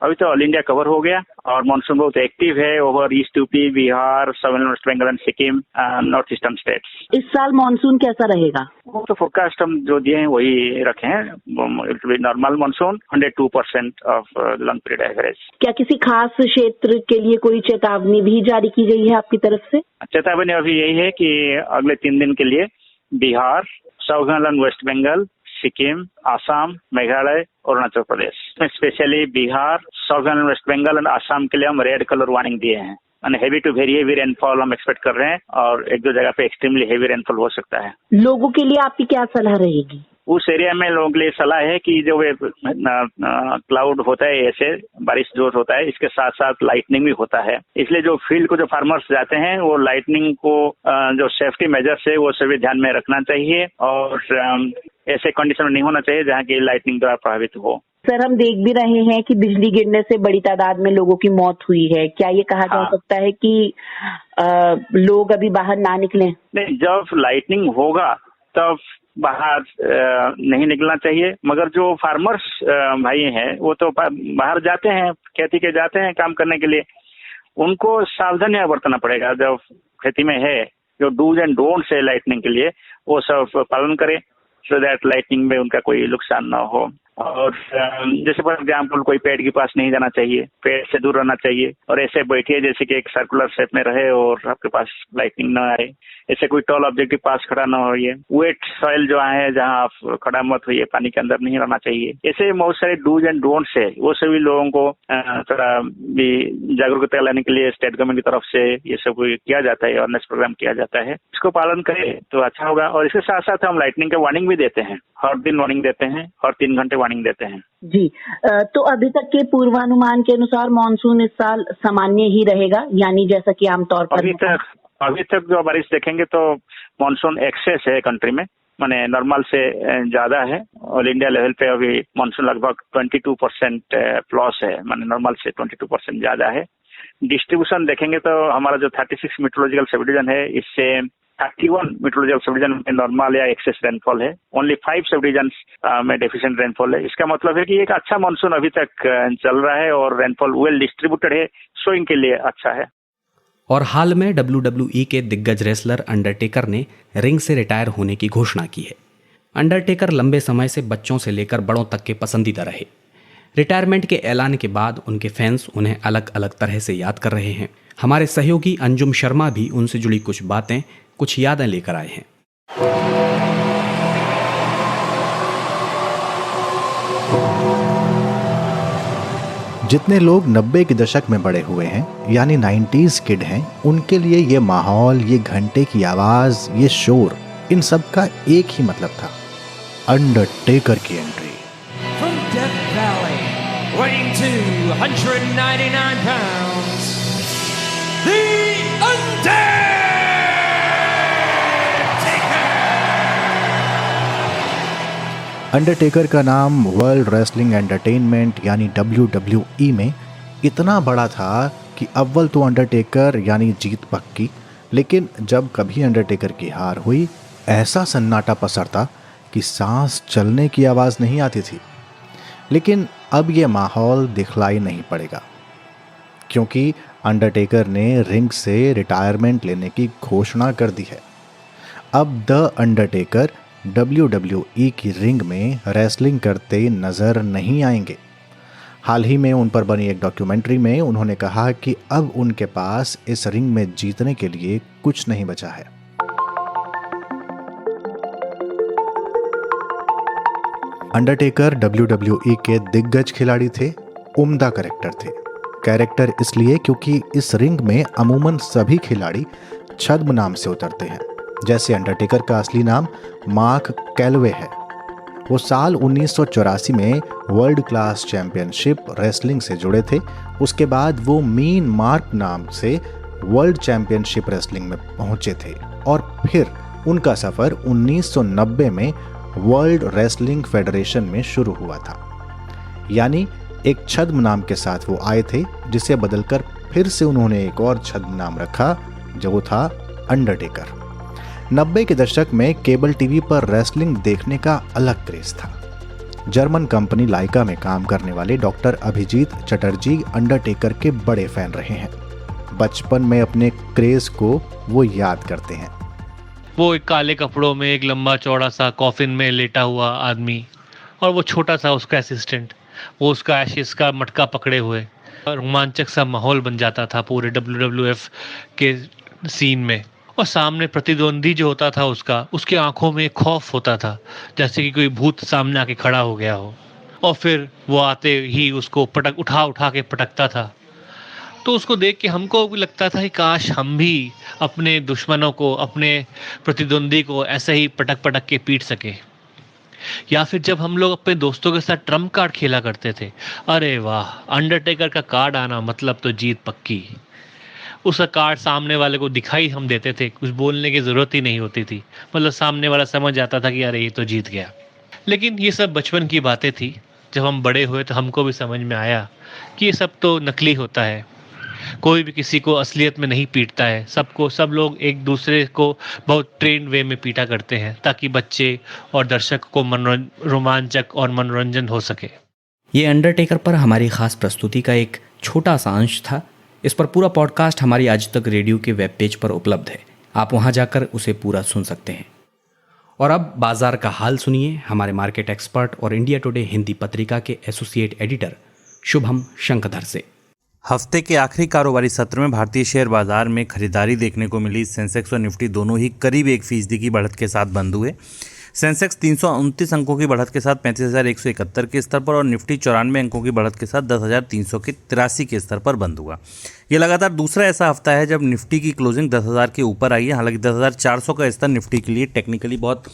अभी तो ऑल इंडिया कवर हो गया और मानसून बहुत एक्टिव है over east UP, Bihar, southern west Bengal and Sikkim, north eastern states. इस साल मानसून कैसा रहेगा? वो तो फोरकास्ट हम जो दिए हैं वही रखे हैं। It will be normal monsoon 102% of long period average. क्या किसी खास क्षेत्र के लिए कोई चेतावनी भी जारी की गई है आपकी तरफ से? चेतावनी अभी यही है कि अगले 3 दिन के लिए बिहार, साउथर्न वेस्ट बंगाल, सिक्किम, आसाम, मेघालय, अरुणाचल प्रदेश में specially Bihar, south and west Bengal और आसाम के लिए हम रेड कलर वार्निंग दिए हैं। Heavy to very heavy rainfall हम एक्सपेक्ट कर रहे हैं और एक दो जगह पे एक्सट्रीमली हेवी रेनफॉल हो सकता है। लोगों के लिए आपकी क्या सलाह रहेगी? उस एरिया में लोगों के लिए सलाह है कि जो क्लाउड होता है, ऐसे बारिश जो होता है, इसके साथ साथ लाइटनिंग भी होता है, इसलिए जो फील्ड को जो फार्मर्स जाते हैं वो लाइटनिंग को जो सेफ्टी मेजर्स है वो सभी ध्यान में रखना चाहिए और ऐसे कंडीशन में नहीं होना चाहिए जहाँ की लाइटनिंग द्वारा प्रभावित हो। सर, हम देख भी रहे हैं कि बिजली गिरने से बड़ी तादाद में लोगों की मौत हुई है। क्या ये कहा जा सकता है कि लोग अभी बाहर ना निकलें? नहीं, जब लाइटनिंग होगा तब बाहर नहीं निकलना चाहिए, मगर जो फार्मर्स भाई हैं वो तो बाहर जाते हैं, खेती के जाते हैं काम करने के लिए, उनको सावधानियां बरतना पड़ेगा। जब खेती में है जो डूज एंड डोंट्स है लाइटनिंग के लिए, वो सब पालन करें सो दैट लाइटनिंग में उनका कोई नुकसान ना हो। और जैसे फॉर एग्जाम्पल कोई पेड़ के पास नहीं जाना चाहिए, पेड़ से दूर रहना चाहिए और ऐसे बैठिए जैसे कि एक सर्कुलर शेप में रहे और आपके पास लाइटनिंग ना आए। ऐसे कोई टॉल ऑब्जेक्ट के पास खड़ा ना होइए। वेट सॉइल जो है जहाँ आप खड़ा मत होइए, पानी के अंदर नहीं रहना चाहिए। ऐसे बहुत सारे डूज एंड डोंट्स है, वो सभी लोगों को थोड़ा भी जागरूकता लाने के लिए स्टेट गवर्नमेंट की तरफ से ये सब किया जाता है, अवेयरनेस प्रोग्राम किया जाता है। इसको पालन करें तो अच्छा होगा। और इसके साथ साथ हम लाइटनिंग का वार्निंग भी देते हैं, हर दिन वार्निंग देते हैं, हर 3 घंटे वार्निंग देते हैं। जी, तो अभी तक के पूर्वानुमान के अनुसार मानसून इस साल सामान्य ही रहेगा, यानी जैसा कि आमतौर पर अभी तक जो बारिश देखेंगे तो मानसून एक्सेस है कंट्री में, माने नॉर्मल से ज्यादा है। ऑल इंडिया लेवल पे अभी मानसून लगभग 22% प्लस है, माने नॉर्मल से 22% ज्यादा है। डिस्ट्रीब्यूशन देखेंगे तो हमारा जो 36 मेट्रोलॉजिकल सब डिवीजन है, इससे 31 मेट्रोलॉजिकल सब डिवीजन में नॉर्मल या एक्सेस रेनफॉल है। ओनली 5 सब डिवीजन में डेफिशिएंट रेनफॉल है। इसका मतलब है कि एक अच्छा मानसून अभी तक चल रहा है और रेनफॉल वेल डिस्ट्रीब्यूटेड है, सोइंग के लिए अच्छा है। और हाल में WWE के दिग्गज रेसलर अंडरटेकर ने रिंग से रिटायर होने की घोषणा की है। अंडरटेकर लंबे समय से बच्चों से लेकर बड़ों तक के पसंदीदा रहे। रिटायरमेंट के ऐलान के बाद उनके फैंस उन्हें अलग अलग तरह से याद कर रहे हैं। हमारे सहयोगी अंजुम शर्मा भी उनसे जुड़ी कुछ बातें, कुछ यादें लेकर आए हैं। जितने लोग 90 के दशक में बड़े हुए हैं, यानी 90s किड हैं, उनके लिए ये माहौल, ये घंटे की आवाज, ये शोर, इन सब का एक ही मतलब था, अंडरटेकर की entry. From Death Valley, weighing 299 pounds, The Undertaker! Undertaker का नाम वर्ल्ड रेसलिंग एंटरटेनमेंट यानी WWE में इतना बड़ा था कि अव्वल तो अंडरटेकर यानी जीत पक्की, लेकिन जब कभी अंडरटेकर की हार हुई, ऐसा सन्नाटा पसरता कि सांस चलने की आवाज़ नहीं आती थी। लेकिन अब ये माहौल दिखलाई नहीं पड़ेगा, क्योंकि अंडरटेकर ने रिंग से रिटायरमेंट लेने की घोषणा कर दी है। अब द अंडरटेकर WWE की रिंग में रेसलिंग करते नजर नहीं आएंगे। हाल ही में उन पर बनी एक डॉक्यूमेंट्री में उन्होंने कहा कि अब उनके पास इस रिंग में जीतने के लिए कुछ नहीं बचा है। अंडरटेकर WWE के दिग्गज खिलाड़ी थे, उम्दा कैरेक्टर थे। कैरेक्टर इसलिए क्योंकि इस रिंग में अमूमन सभी खिलाड़ी छद्म नाम से उतरते हैं। जैसे अंडरटेकर का असली नाम मार्क कैलवे है। वो साल 1984 में वर्ल्ड क्लास चैंपियनशिप रेसलिंग से जुड़े थे। उसके बाद वो मीन मार्क नाम से वर्ल्ड चैंपियनशिप रेसलिंग में पहुंचे थे और फिर उनका सफ़र 1990 में वर्ल्ड रेसलिंग फेडरेशन में शुरू हुआ था। यानी एक छद्म नाम के साथ वो आए थे, जिसे बदलकर फिर से उन्होंने एक और छद्म नाम रखा, जो था अंडरटेकर। 90 के दशक में केबल टीवी पर रेसलिंग देखने का अलग क्रेज था। जर्मन कंपनी लाइका में काम करने वाले डॉक्टर अभिजीत चटर्जी अंडरटेकर के बड़े फैन रहे हैं। बचपन में अपने क्रेज को वो याद करते हैं। वो एक काले कपड़ों में एक लंबा चौड़ा सा कॉफिन में लेटा हुआ आदमी और वो छोटा सा उसका असिस्टेंट, वो उसका एशिस का मटका पकड़े हुए, रोमांचक सा माहौल बन जाता था पूरे WWF के सीन में। और सामने प्रतिद्वंदी जो होता था उसके आंखों में खौफ होता था, जैसे कि कोई भूत सामने आके खड़ा हो गया हो, और फिर वो आते ही उसको उठा के पटकता था। तो उसको देख के हमको भी लगता था कि काश हम भी अपने दुश्मनों को, अपने प्रतिद्वंदी को ऐसे ही पटक के पीट सके। या फिर जब हम लोग अपने दोस्तों के साथ ट्रम्प कार्ड खेला करते थे, अरे वाह, अंडरटेकर का कार्ड आना मतलब तो जीत पक्की। उसका कार्ड सामने वाले को दिखाई हम देते थे, कुछ बोलने की ज़रूरत ही नहीं होती थी, मतलब सामने वाला समझ जाता था कि अरे ये तो जीत गया। लेकिन ये सब बचपन की बातें थी। जब हम बड़े हुए तो हमको भी समझ में आया कि ये सब तो नकली होता है, कोई भी किसी को असलियत में नहीं पीटता है। सब लोग एक दूसरे को बहुत ट्रेंड वे में पीटा करते हैं ताकि बच्चे और दर्शक को रोमांचक और मनोरंजन हो सके। ये अंडरटेकर पर हमारी खास प्रस्तुति का एक छोटा सा अंश था। इस पर पूरा पॉडकास्ट हमारी आज तक रेडियो के वेब पेज पर उपलब्ध है, आप वहां जाकर उसे पूरा सुन सकते हैं। और अब बाजार का हाल सुनिए हमारे मार्केट एक्सपर्ट और इंडिया टुडे हिंदी पत्रिका के एसोसिएट एडिटर शुभम शंकधर से। हफ्ते के आखिरी कारोबारी सत्र में भारतीय शेयर बाजार में खरीदारी देखने को मिली। सेंसेक्स और निफ्टी दोनों ही करीब 1% की बढ़त के साथ बंद हुए। सेंसेक्स 329 अंकों की बढ़त के साथ 35,171 के स्तर पर और निफ्टी 94 अंकों की बढ़त के साथ 10,383 के स्तर पर बंद हुआ। ये लगातार दूसरा ऐसा हफ्ता है जब निफ्टी की क्लोजिंग 10,000 के ऊपर आई है। हालांकि 10,400 का स्तर निफ्टी के लिए टेक्निकली बहुत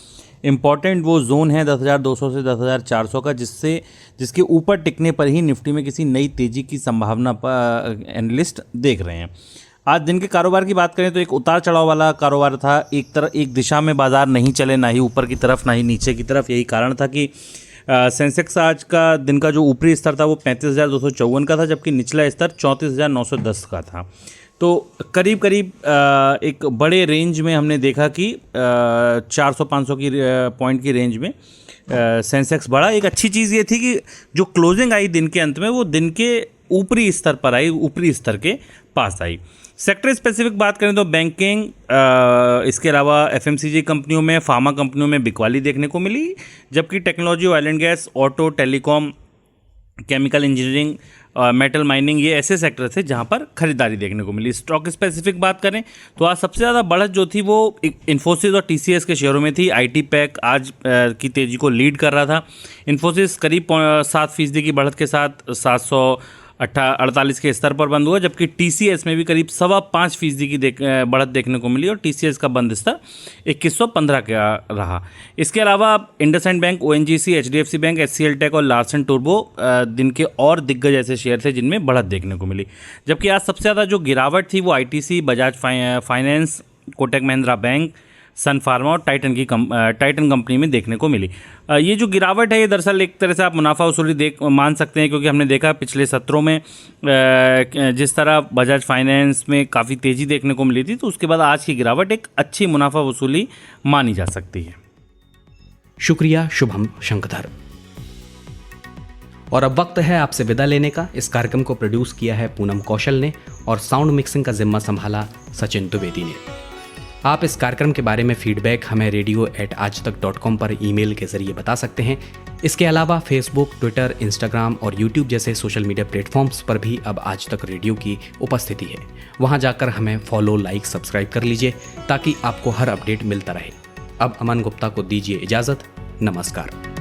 इंपॉर्टेंट वो जोन है 10,200 से 10,400 का, जिसके ऊपर टिकने पर ही निफ्टी में किसी नई तेजी की संभावना पर एनालिस्ट देख रहे हैं। आज दिन के कारोबार की बात करें तो एक उतार चढ़ाव वाला कारोबार था। एक दिशा में बाजार नहीं चले, ना ही ऊपर की तरफ ना ही नीचे की तरफ। यही कारण था कि सेंसेक्स आज का दिन का जो ऊपरी स्तर था वो 35,254 का था, जबकि निचला स्तर 34,910 का था। तो करीब एक बड़े रेंज में हमने देखा कि 400-500 की पॉइंट की रेंज में सेंसेक्स बढ़ा। एक अच्छी चीज़ ये थी कि जो क्लोजिंग आई दिन के अंत में वो दिन के ऊपरी स्तर पर आई, ऊपरी स्तर के पास आई। सेक्टर स्पेसिफिक बात करें तो बैंकिंग, इसके अलावा एफएमसीजी कंपनियों में, फार्मा कंपनियों में बिकवाली देखने को मिली, जबकि technology, oil and gas, auto, telecom, chemical engineering, metal mining, ये ऐसे सेक्टर थे जहां पर खरीदारी देखने को मिली। स्टॉक स्पेसिफिक बात करें तो आज सबसे ज़्यादा बढ़त जो थी वो इन्फोसिस और टीसीएस के शेयरों में थी। आईटी पैक आज की तेज़ी को लीड कर रहा था। इन्फोसिस करीब 7% की बढ़त के साथ 748 के स्तर पर बंद हुआ, जबकि टीसीएस में भी करीब 5.25% की बढ़त देखने को मिली और टीसीएस का बंद स्तर 2115 का रहा। इसके अलावा IndusInd bank, ONGC, HDFC bank, HCL tech और लार्सन टूर्बो दिन के और दिग्गज ऐसे शेयर थे जिनमें बढ़त देखने को मिली। जबकि आज सबसे ज़्यादा जो गिरावट थी वो ITC, Bajaj Finance, Kotak Mahindra Bank, Sun Pharma और टाइटन कंपनी में देखने को मिली। ये जो गिरावट है ये दरअसल एक तरह से आप मुनाफा वसूली मान सकते हैं, क्योंकि हमने देखा पिछले सत्रों में जिस तरह बजाज फाइनेंस में काफ़ी तेज़ी देखने को मिली थी, तो उसके बाद आज की गिरावट एक अच्छी मुनाफा वसूली मानी जा सकती है। शुक्रिया शुभम शंकधर। और अब वक्त है आपसे विदा लेने का। इस कार्यक्रम को प्रोड्यूस किया है पूनम कौशल ने और साउंड मिक्सिंग का जिम्मा संभाला सचिन द्विवेदी ने। आप इस कार्यक्रम के बारे में फीडबैक हमें radio@aajtak.com पर ईमेल के जरिए बता सकते हैं। इसके अलावा फेसबुक, ट्विटर, इंस्टाग्राम और यूट्यूब जैसे सोशल मीडिया प्लेटफॉर्म्स पर भी अब आज तक रेडियो की उपस्थिति है। वहां जाकर हमें फॉलो, लाइक, सब्सक्राइब कर लीजिए ताकि आपको हर अपडेट मिलता रहे। अब अमन गुप्ता को दीजिए इजाज़त। नमस्कार।